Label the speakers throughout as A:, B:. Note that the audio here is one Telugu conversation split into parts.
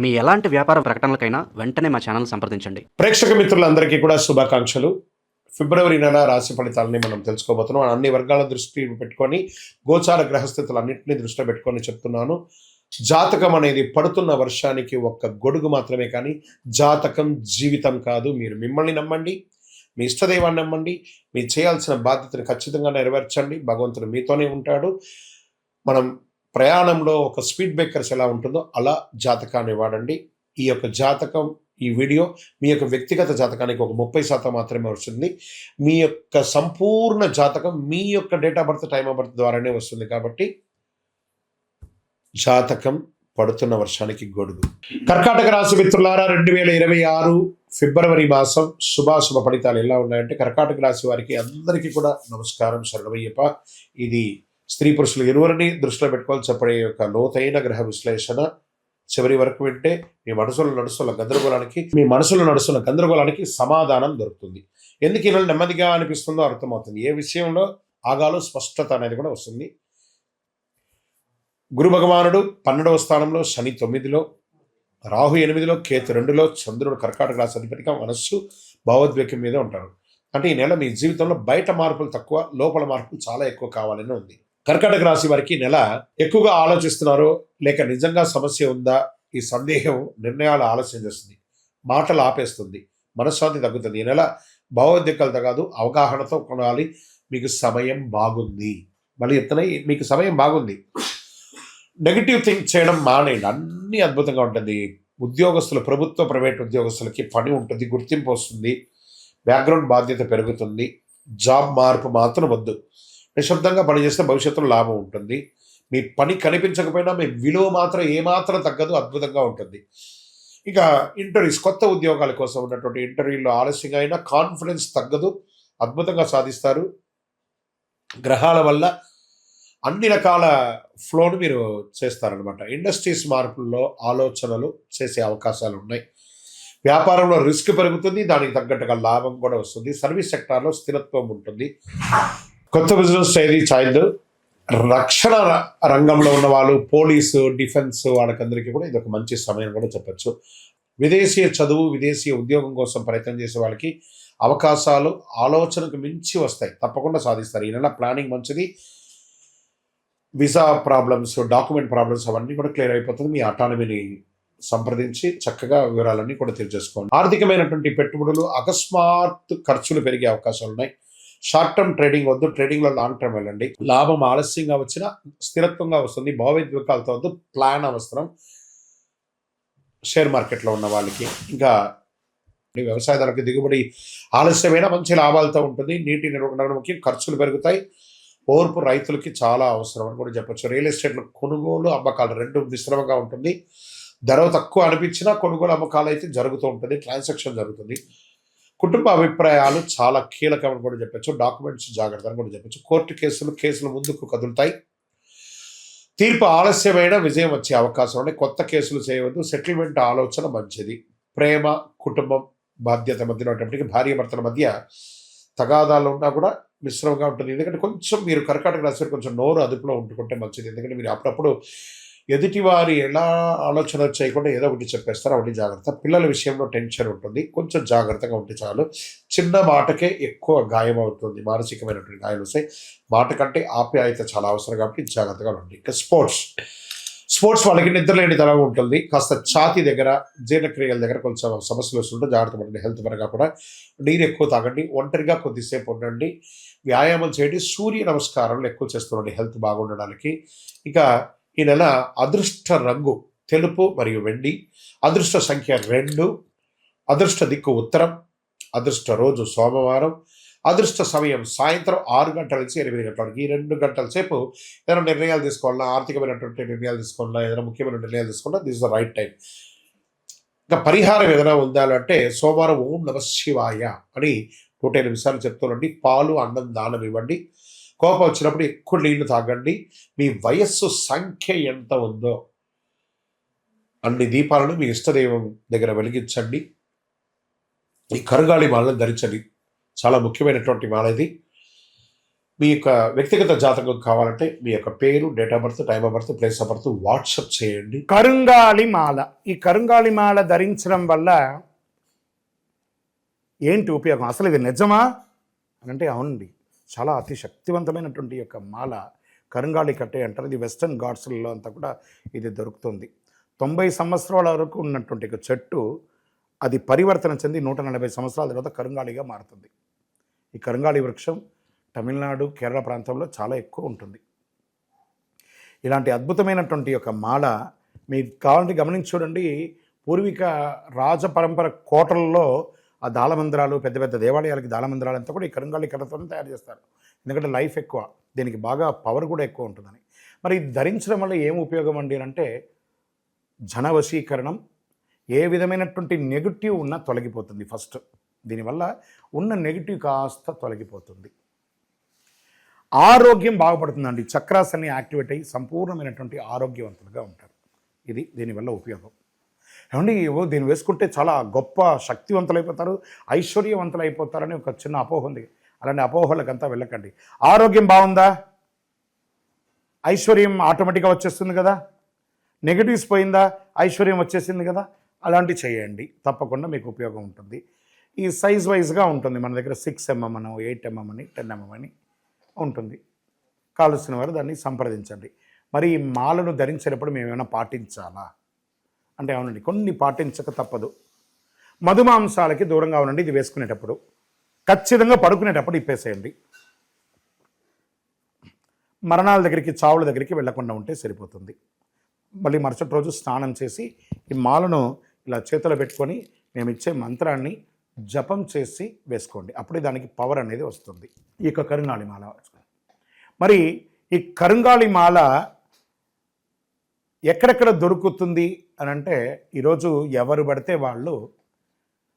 A: మీ ఎలాంటి వ్యాపార ప్రకటనలకైనా వెంటనే మా ఛానల్ సంప్రదించండి.
B: ప్రేక్షక మిత్రులందరికీ కూడా శుభాకాంక్షలు. ఫిబ్రవరి నెల రాశి ఫలితాలని మనం తెలుసుకోబోతున్నాం. అన్ని వర్గాల దృష్టి పెట్టుకొని గోచార గ్రహస్థితులన్నింటినీ దృష్టిలో పెట్టుకొని చెప్తున్నాను. జాతకం అనేది పడుతున్న వర్షానికి ఒక్క గొడుగు మాత్రమే, కానీ జాతకం జీవితం కాదు. మీరు మిమ్మల్ని నమ్మండి, మీ ఇష్టదైవాన్ని నమ్మండి, మీరు చేయాల్సిన బాధ్యతను ఖచ్చితంగా నెరవేర్చండి. భగవంతుడు మీతోనే ఉంటాడు. మనం ప్రయాణంలో ఒక స్పీడ్ బ్రేకర్స్ ఎలా ఉంటుందో అలా జాతకాన్ని వాడండి. ఈ యొక్క జాతకం, ఈ వీడియో మీ యొక్క వ్యక్తిగత జాతకానికి ఒక 30% మాత్రమే వస్తుంది. మీ యొక్క సంపూర్ణ జాతకం మీ యొక్క date of birth, time of birth ద్వారానే వస్తుంది. కాబట్టి జాతకం పడుతున్న వర్షానికి గొడుగు. కర్కాటక రాశి మిత్రులారా, 2026 ఫిబ్రవరి మాసం శుభాశుభ ఫలితాలు ఎలా ఉన్నాయంటే, కర్కాటక రాశి వారికి అందరికీ కూడా నమస్కారం, శరణమయ్యప్ప. ఇది స్త్రీ పురుషులు ఇరువురిని దృష్టిలో పెట్టుకోవాలి చెప్పడే యొక్క లోతైన గ్రహ విశ్లేషణ. చివరి వరకు వింటే మీ మనసులో నడుస్తున్న గందరగోళానికి సమాధానం దొరుకుతుంది. ఎందుకు ఇలా నెమ్మదిగా అనిపిస్తుందో అర్థమవుతుంది. ఏ విషయంలో ఆగాలో స్పష్టత అనేది కూడా వస్తుంది. గురు భగవానుడు 12వ స్థానంలో, శని 9లో, రాహు 8లో, కేతు 2లో, చంద్రుడు కర్కాటక రాశి అధిపతిగా మనస్సు భావోద్వేగం మీద ఉంటారు. అంటే ఈ నెల మీ జీవితంలో బయట మార్పులు తక్కువ, లోపల మార్పులు చాలా ఎక్కువ కావాలని ఉంది. కర్కాటక రాశి వారికి నెల ఎక్కువగా ఆలోచిస్తున్నారో లేక నిజంగా సమస్య ఉందా, ఈ సందేహం నిర్ణయాలు ఆలస్యం చేస్తుంది, మాటలు ఆపేస్తుంది, మనశ్శాంతి తగ్గుతుంది. ఈ నెల భావోద్వేగాలు తగ్గదు, అవగాహనతో కొనాలి. మీకు సమయం బాగుంది. మళ్ళీ చెప్తున్నా, మీకు సమయం బాగుంది. నెగిటివ్ థింక్ చేయడం మానేయండి. అన్నీ అద్భుతంగా ఉంటుంది. ఉద్యోగస్తులు, ప్రభుత్వ ప్రైవేట్ ఉద్యోగస్తులకి పని ఉంటుంది, గుర్తింపు వస్తుంది, బ్యాక్గ్రౌండ్ బాధ్యత పెరుగుతుంది. జాబ్ మార్పు మాత్రం వద్దు. నిశ్శబ్దంగా పనిచేస్తే భవిష్యత్తులో లాభం ఉంటుంది. మీ పని కనిపించకపోయినా మీ విలువ మాత్రం ఏమాత్రం తగ్గదు, అద్భుతంగా ఉంటుంది. ఇక ఇంటర్వ్యూస్, కొత్త ఉద్యోగాల కోసం ఉన్నటువంటి ఇంటర్వ్యూలో ఆలస్యంగా అయినా కాన్ఫిడెన్స్ తగ్గదు, అద్భుతంగా సాధిస్తారు. గ్రహాల వల్ల అన్ని రకాల ఫ్లోను మీరు చేస్తారనమాట. ఇండస్ట్రీస్ మార్పుల్లో ఆలోచనలు చేసే అవకాశాలు ఉన్నాయి. వ్యాపారంలో రిస్క్ పెరుగుతుంది, దానికి తగ్గట్టుగా లాభం కూడా వస్తుంది. సర్వీస్ సెక్టార్లో స్థిరత్వం ఉంటుంది. కొత్త బిజినెస్ ఏది చాయదు. రక్షణ రంగంలో ఉన్న వాళ్ళు, పోలీసు, డిఫెన్స్ వాళ్ళకందరికీ కూడా ఇది ఒక మంచి సమయం కూడా చెప్పచ్చు. విదేశీయ చదువు, విదేశీయ ఉద్యోగం కోసం ప్రయత్నం చేసే వాళ్ళకి అవకాశాలు ఆలోచనకు మించి వస్తాయి, తప్పకుండా సాధిస్తారు. ఈ నెల ప్లానింగ్ మంచిది. వీసా ప్రాబ్లమ్స్, డాక్యుమెంట్ ప్రాబ్లమ్స్ అవన్నీ కూడా క్లియర్ అయిపోతుంది. మీ అటానమీని సంప్రదించి చక్కగా వివరాలన్నీ కూడా తెలియజేసుకోండి. ఆర్థికమైనటువంటి పెట్టుబడులు, అకస్మాత్ ఖర్చులు పెరిగే అవకాశాలు ఉన్నాయి. షార్ట్ టర్మ్ ట్రేడింగ్ వద్దు, ట్రేడింగ్లో లాంగ్ టర్మ్ వెళ్ళండి. లాభం ఆలస్యంగా వచ్చినా స్థిరత్వంగా వస్తుంది. భావోద్వేగాలతో వద్దు, ప్లాన్ అవసరం. షేర్ మార్కెట్లో ఉన్న వాళ్ళకి, ఇంకా వ్యవసాయదారులకు దిగుబడి ఆలస్యమైన మంచి లాభాలతో ఉంటుంది. నీటి నిర్వహణ ముఖ్యం. ఖర్చులు పెరుగుతాయి. ఓర్పు రైతులకి చాలా అవసరం అని కూడా చెప్పచ్చు. రియల్ ఎస్టేట్లో కొనుగోలు, అమ్మకాలు రెండు మిశ్రమంగా ఉంటుంది. ధర తక్కువ అనిపించినా కొనుగోలు, అమ్మకాలు అయితే జరుగుతూ ఉంటుంది, ట్రాన్సాక్షన్ జరుగుతుంది. కుటుంబ అభిప్రాయాలు చాలా కీలకమని కూడా చెప్పచ్చు. డాక్యుమెంట్స్ జాగ్రత్త అని కూడా చెప్పచ్చు. కోర్టు కేసులు ముందుకు కదులుతాయి. తీర్పు ఆలస్యమైన విజయం వచ్చే అవకాశం ఉన్నాయి. కొత్త కేసులు చేయవద్దు. సెటిల్మెంట్ ఆలోచన మంచిది. ప్రేమ, కుటుంబం, బాధ్యత మధ్యలో భార్య భర్తల మధ్య తగాదాలు ఉన్నా కూడా మిశ్రమంగా ఉంటుంది. ఎందుకంటే కొంచెం మీరు కర్కాటక రాశి కొంచెం నోరు అదుపులో ఉంటుకుంటే మంచిది. ఎందుకంటే మీరు అప్పుడప్పుడు ఎదుటివారి ఎలా ఆలోచన చేయకుండా ఏదో ఒకటి చెప్పేస్తారు, ఒకటి జాగ్రత్త. పిల్లల విషయంలో టెన్షన్ ఉంటుంది, కొంచెం జాగ్రత్తగా ఉంటే చాలు. చిన్న మాటకే ఎక్కువ గాయం అవుతుంది, మానసికమైనటువంటి గాయాలు వస్తాయి. మాట కంటే ఆప్యాయత చాలా అవసరం, కాబట్టి జాగ్రత్తగా ఉండండి. ఇంకా స్పోర్ట్స్ వాళ్ళకి నిద్రలేని తరం ఉంటుంది. కాస్త ఛాతీ దగ్గర, జీర్ణక్రియల దగ్గర కొంచెం సమస్యలు వస్తుంటే జాగ్రత్త పడండి. హెల్త్ పరంగా కూడా నీరు ఎక్కువ తాగండి, ఒంటరిగా కొద్దిసేపు ఉండండి, వ్యాయామం చేయండి, సూర్య నమస్కారాలు ఎక్కువ చేస్తుండండి హెల్త్ బాగుండడానికి. ఇక ఈ నెల అదృష్ట రంగు తెలుపు మరియు వెండి, అదృష్ట సంఖ్య 2, అదృష్ట దిక్కు ఉత్తరం, అదృష్ట రోజు సోమవారం, అదృష్ట సమయం సాయంత్రం 6 గంటల నుంచి 8 గంటల వరకు. ఈ 2 గంటల సేపు ఏదైనా నిర్ణయాలు తీసుకోవాలన్నా, ఆర్థికమైనటువంటి నిర్ణయాలు తీసుకోవాలన్నా, ఏదైనా ముఖ్యమైన నిర్ణయాలు తీసుకోవాలన్నా, this is the right time. ఇంకా పరిహారం ఏదైనా ఉండాలంటే సోమవారం ఓం నమ శివాయ అని 108 నిమిషాలు చెప్తానండి. పాలు, అన్నం దానం ఇవ్వండి. కోపం వచ్చినప్పుడు ఎక్కువ నీళ్లు తాగండి. మీ వయస్సు సంఖ్య ఎంత ఉందో అన్ని దీపాలను మీ ఇష్టదైవం దగ్గర వెలిగించండి. ఈ కరుగాలి మాలను ధరించండి, చాలా ముఖ్యమైనటువంటి మాల ఇది. మీ యొక్క వ్యక్తిగత జాతకం కావాలంటే మీ యొక్క పేరు, date of birth, time of birth, place of birth WhatsApp చేయండి.
C: కరుంగాలి మాల. ఈ కరుంగాలి మాల ధరించడం వల్ల ఏంటి ఉపయోగం? అసలు ఇది నిజమా అని అంటే అవునండి, చాలా అతి శక్తివంతమైనటువంటి యొక్క మాల కరుంగాలి కట్టే అంటారు. ఇది వెస్టర్న్ ఘాట్స్లలో అంతా కూడా ఇది దొరుకుతుంది. 90 సంవత్సరాల వరకు ఉన్నటువంటి ఒక చెట్టు అది పరివర్తన చెంది 140 సంవత్సరాల తర్వాత కరుంగాలిగా మారుతుంది. ఈ కరుంగాలి వృక్షం తమిళనాడు, కేరళ ప్రాంతంలో చాలా ఎక్కువ ఉంటుంది. ఇలాంటి అద్భుతమైనటువంటి యొక్క మాల మీకు కావాలంటే గమనించి చూడండి. పూర్వీక రాజ పరంపర కోటలలో ఆ దాళమందిరాలు, పెద్ద పెద్ద దేవాలయాలకి దాళమందిరాలు అంతా కూడా ఈ కరుంగాలి కట్టతోనే తయారు చేస్తారు. ఎందుకంటే లైఫ్ ఎక్కువ, దీనికి బాగా పవర్ కూడా ఎక్కువ ఉంటుందని. మరి ఇది ధరించడం వల్ల ఏం ఉపయోగం అండి అంటే జన వశీకరణం, ఏ విధమైనటువంటి నెగిటివ్ ఉన్నా తొలగిపోతుంది. ఫస్ట్ దీనివల్ల ఉన్న నెగిటివ్ కాస్త తొలగిపోతుంది. ఆరోగ్యం బాగుపడుతుందండి. చక్రాస్ అన్ని యాక్టివేట్ అయ్యి సంపూర్ణమైనటువంటి ఆరోగ్యవంతులుగా ఉంటారు. ఇది దీనివల్ల ఉపయోగం. ఏమండి దీన్ని వేసుకుంటే చాలా గొప్ప శక్తివంతులైపోతారు, ఐశ్వర్యవంతులు అయిపోతారని ఒక చిన్న అపోహ ఉంది. అలాంటి అపోహలకంతా వెళ్ళకండి. ఆరోగ్యం బాగుందా, ఐశ్వర్యం ఆటోమేటిక్గా వచ్చేస్తుంది కదా. నెగిటివ్స్ పోయిందా, ఐశ్వర్యం వచ్చేసింది కదా. అలాంటివి చేయండి, తప్పకుండా మీకు ఉపయోగం ఉంటుంది. ఈ సైజ్ వైజ్గా ఉంటుంది. మన దగ్గర 6 mm అని, 8 mm అని, 10 mm అని ఉంటుంది. కావలసిన వారు దాన్ని సంప్రదించండి. మరి ఈ మాలను ధరించేటప్పుడు మేము ఏమైనా పాటించాలా అంటే అవునండి, కొన్ని పాటించక తప్పదు. మధుమాంసాలకి దూరంగా ఉండండి. ఇది వేసుకునేటప్పుడు ఖచ్చితంగా పడుకునేటప్పుడు ఇప్పేసేయండి. మరణాల దగ్గరికి, చావుల దగ్గరికి వెళ్లకుండా ఉంటే సరిపోతుంది. మళ్ళీ మరుసటి రోజు స్నానం చేసి ఈ మాలను ఇలా చేతిలో పెట్టుకొని మేము ఇచ్చే మంత్రాన్ని జపం చేసి వేసుకోండి. అప్పుడే దానికి పవర్ అనేది వస్తుంది. ఈ యొక్క కరుంగాలి మాల. మరి ఈ కరుంగాలి మాల ఎక్కడెక్కడ దొరుకుతుంది అని అంటే ఈరోజు ఎవరు పడితే వాళ్ళు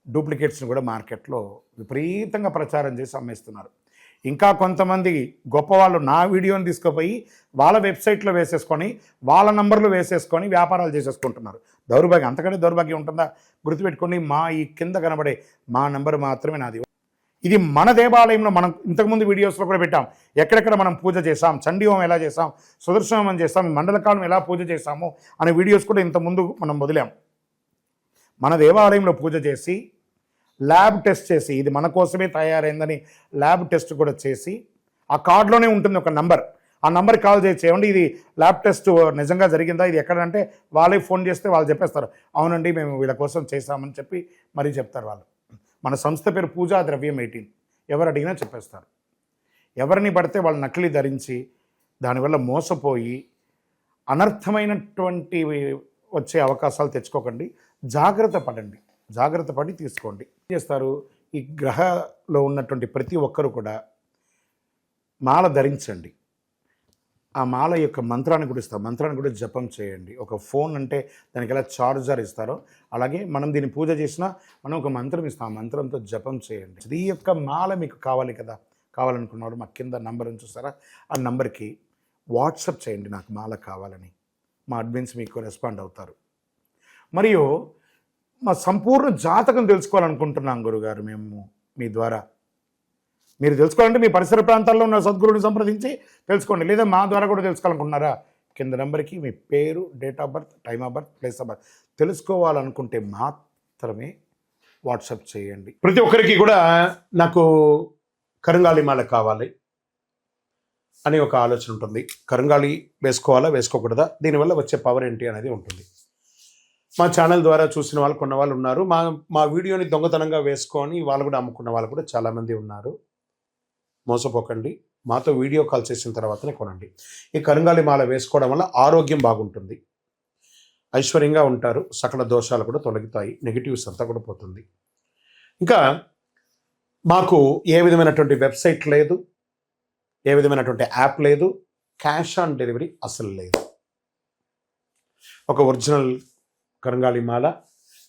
C: డూప్లికేట్స్ని కూడా మార్కెట్లో విపరీతంగా ప్రచారం చేసి అమ్మేస్తున్నారు. ఇంకా కొంతమంది గొప్పవాళ్ళు నా వీడియోని తీసుకుపోయి వాళ్ళ వెబ్సైట్లో వేసేసుకొని వాళ్ళ నంబర్లు వేసేసుకొని వ్యాపారాలు చేసేసుకుంటున్నారు. దౌర్భాగ్యం, అంతకంటే దౌర్భాగ్యం ఉంటుందా? గుర్తుపెట్టుకొని మా ఈ కింద కనబడే మా నంబర్ మాత్రమే నాది. ఇది మన దేవాలయంలో మనం ఇంతకుముందు వీడియోస్లో కూడా పెట్టాం. ఎక్కడెక్కడ మనం పూజ చేసాం, చండీ హోమం ఎలా చేసాం, సుదర్శన హోమం చేసాం, మండలకాలం ఎలా పూజ చేసాము అనే వీడియోస్ కూడా ఇంతకుముందు మనం వదిలాం. మన దేవాలయంలో పూజ చేసి ల్యాబ్ టెస్ట్ చేసి ఇది మన కోసమే తయారైందని ల్యాబ్ టెస్ట్ కూడా చేసి ఆ కార్డులోనే ఉంటుంది ఒక నంబర్. ఆ నంబర్కి కాల్ చేసి ఏమండి ఇది ల్యాబ్ టెస్ట్ నిజంగా జరిగిందా, ఇది ఎక్కడంటే వాళ్ళే ఫోన్ చేస్తే వాళ్ళు చెప్పేస్తారు అవునండి మేము వీళ్ళ కోసం చేశామని చెప్పి మరీ చెప్తారు వాళ్ళు. మన సంస్థ పేరు పూజా ద్రవ్యం 18. ఎవరు అడిగినా చెప్పేస్తారు. ఎవరిని పడితే వాళ్ళు నకిలీ ధరించి దానివల్ల మోసపోయి అనర్థమైనటువంటి వచ్చే అవకాశాలు తెచ్చుకోకండి. జాగ్రత్త పడండి, జాగ్రత్త పడి తీసుకోండి. ఏం చేస్తారు, ఈ గ్రహలో ఉన్నటువంటి ప్రతి ఒక్కరు కూడా మాల ధరించండి. ఆ మాల యొక్క మంత్రాన్ని కూడా ఇస్తాం, మంత్రాన్ని కూడా జపం చేయండి. ఒక ఫోన్ అంటే దానికి ఎలా చార్జర్ ఇస్తారో అలాగే మనం దీన్ని పూజ చేసినా మనం ఒక మంత్రం ఇస్తాం, ఆ మంత్రంతో జపం చేయండి. ఈ యొక్క మాల మీకు కావాలి కదా, కావాలనుకున్నవాడు మా కింద నంబర్ చూస్తారా, ఆ నంబర్కి వాట్సాప్ చేయండి నాకు మాల కావాలని. మా అడ్మిన్స్ మీకు రెస్పాండ్ అవుతారు. మరియు మా సంపూర్ణ జాతకం తెలుసుకోవాలనుకుంటున్నాం గురుగారు మేము మీ ద్వారా. మీరు తెలుసుకోవాలంటే మీ పరిసర ప్రాంతాల్లో ఉన్న సద్గురుని సంప్రదించి తెలుసుకోండి. లేదా మా ద్వారా కూడా తెలుసుకోవాలనుకుంటున్నారా, కింద నెంబర్కి మీ పేరు, date of birth, time of birth, place of birth తెలుసుకోవాలనుకుంటే మాత్రమే వాట్సాప్ చేయండి. ప్రతి ఒక్కరికి కూడా నాకు కరుంగాలి మాల కావాలి అనే ఒక ఆలోచన ఉంటుంది. కరుంగాలి వేసుకోవాలా వేసుకోకూడదా, దీనివల్ల వచ్చే పవర్ ఏంటి అనేది ఉంటుంది. మా ఛానల్ ద్వారా చూసిన వాళ్ళు కొన్న వాళ్ళు ఉన్నారు. మా వీడియోని దొంగతనంగా వేసుకొని వాళ్ళు కూడా అమ్ముకున్న వాళ్ళు కూడా చాలామంది ఉన్నారు. మోసపోకండి, మాతో వీడియో కాల్ చేసిన తర్వాతనే కొనండి. ఈ కరుంగాలి మాల వేసుకోవడం వల్ల ఆరోగ్యం బాగుంటుంది, ఐశ్వర్యంగా ఉంటారు, సకల దోషాలు కూడా తొలగుతాయి, నెగిటివ్స్ అంతా కూడా పోతుంది. ఇంకా మాకు ఏ విధమైనటువంటి వెబ్సైట్ లేదు, ఏ విధమైనటువంటి యాప్ లేదు, క్యాష్ ఆన్ డెలివరీ అసలు లేదు. ఒక ఒరిజినల్ కరుంగాలి మాల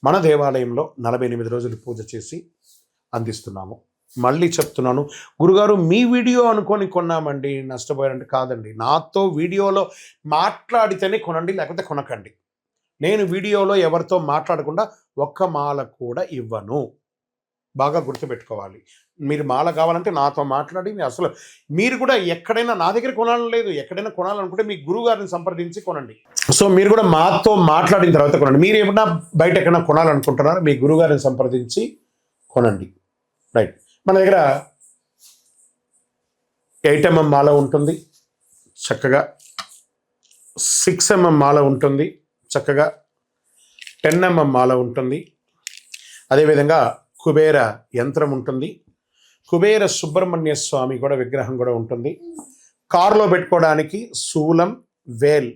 C: మన దేవాలయంలో 48 రోజులు పూజ చేసి అందిస్తున్నాము. మళ్ళీ చెప్తున్నాను, గురుగారు మీ వీడియో అనుకొని కొన్నామండి నష్టపోయారంటే కాదండి. నాతో వీడియోలో మాట్లాడితేనే కొనండి, లేకపోతే కొనకండి. నేను వీడియోలో ఎవరితో మాట్లాడకుండా ఒక్క మాల కూడా ఇవ్వను. బాగా గుర్తుపెట్టుకోవాలి. మీరు మాల కావాలంటే నాతో మాట్లాడి అసలు మీరు కూడా ఎక్కడైనా నా దగ్గర కొనాలని లేదు, ఎక్కడైనా కొనాలనుకుంటే మీ గురువు గారిని సంప్రదించి కొనండి. సో మీరు కూడా మాతో మాట్లాడిన తర్వాత కొనండి. మీరు ఏమన్నా బయట ఎక్కడైనా కొనాలనుకుంటున్నారో మీ గురువు గారిని సంప్రదించి కొనండి. రైట్. మన దగ్గర 8mm మాల ఉంటుంది చక్కగా, 6mm మాల ఉంటుంది చక్కగా, 10mm మాల ఉంటుంది, అదేవిధంగా కుబేర యంత్రం ఉంటుంది, కుబేర సుబ్రహ్మణ్య స్వామి కూడా విగ్రహం కూడా ఉంటుంది. కారులో పెట్టుకోవడానికి శూలం, వేల్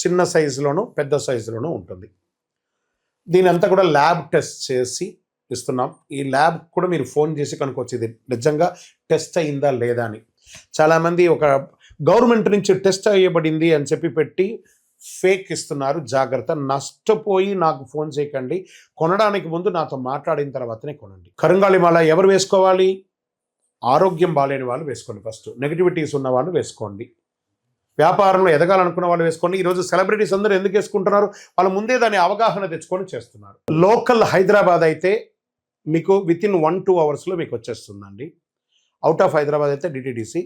C: చిన్న సైజులోను పెద్ద సైజులోనూ ఉంటుంది. దీని అంతా కూడా ల్యాబ్ టెస్ట్ చేసి ఇస్తున్నాం. ఈ ల్యాబ్ కూడా మీరు ఫోన్ చేసి కనుక్కోవచ్చు ఇది నిజంగా టెస్ట్ అయిందా లేదా అని. చాలామంది ఒక గవర్నమెంట్ నుంచి టెస్ట్ అయ్యబడింది అని చెప్పి పెట్టి ఫేక్ ఇస్తున్నారు. జాగ్రత్త, నష్టపోయి నాకు ఫోన్ చేయకండి. కొనడానికి ముందు నాతో మాట్లాడిన తర్వాతనే కొనండి. కరుంగాళి మాల ఎవరు వేసుకోవాలి? ఆరోగ్యం బాలేని వాళ్ళు వేసుకోండి. ఫస్ట్ నెగిటివిటీస్ ఉన్న వాళ్ళు వేసుకోండి. వ్యాపారంలో ఎదగాలనుకున్న వాళ్ళు వేసుకోండి. ఈరోజు సెలబ్రిటీస్ అందరూ ఎందుకు వేసుకుంటున్నారు? వాళ్ళు ముందే దాని అవగాహన తెచ్చుకొని చేస్తున్నారు. లోకల్ హైదరాబాద్ అయితే మీకు వితిన్ 1-2 అవర్స్లో మీకు వచ్చేస్తుందండి. అవుట్ ఆఫ్ హైదరాబాద్ అయితే డిటిడిసి,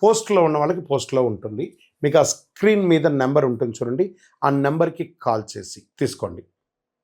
C: పోస్ట్లో ఉన్న వాళ్ళకి పోస్ట్లో ఉంటుంది. మీకు ఆ స్క్రీన్ మీద నెంబర్ ఉంటుంది చూడండి, ఆ నెంబర్కి కాల్ చేసి తీసుకోండి.